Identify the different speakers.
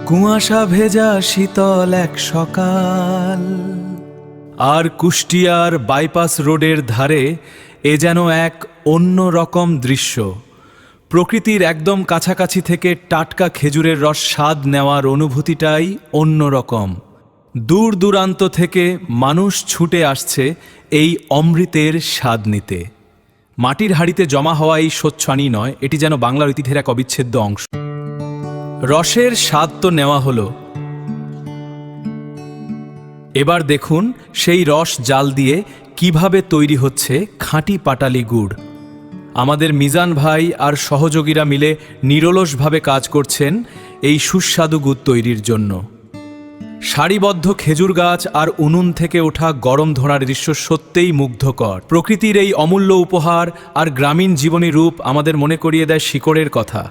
Speaker 1: কুয়াশা ভেজা শীতল এক সকাল, আর কুষ্টিয়ার বাইপাস রোডের ধারে এ যেন এক অন্য রকম দৃশ্য। প্রকৃতির একদম কাছাকাছি থেকে টাটকা খেজুরের রস স্বাদ নেওয়ার অনুভূতিটাই অন্য রকম। দূর দূরান্ত থেকে মানুষ ছুটে আসছে এই অমৃতের স্বাদ নিতে। মাটির হাঁড়িতে জমা হওয়া এই স্বচ্ছানি নয়, এটি যেন বাংলার ঐতিহ্যের এক অবিচ্ছেদ্য অংশ। রসের স্বাদ তো নেওয়া হলো, এবার দেখুন সেই রস জাল দিয়ে কিভাবে তৈরি হচ্ছে খাঁটি পাটালি গুড়। আমাদের মিজান ভাই আর সহযোগীরা মিলে নিরলসভাবে কাজ করছেন এই সুস্বাদু গুড় তৈরির জন্য। সারিবদ্ধ খেজুর গাছ আর উনুন থেকে ওঠা গরম ধোঁয়ার দৃশ্য সত্যিই মুগ্ধকর। প্রকৃতির এই অমূল্য উপহার আর গ্রামীণ জীবনী রূপ আমাদের মনে করিয়ে দেয় শিকড়ের কথা।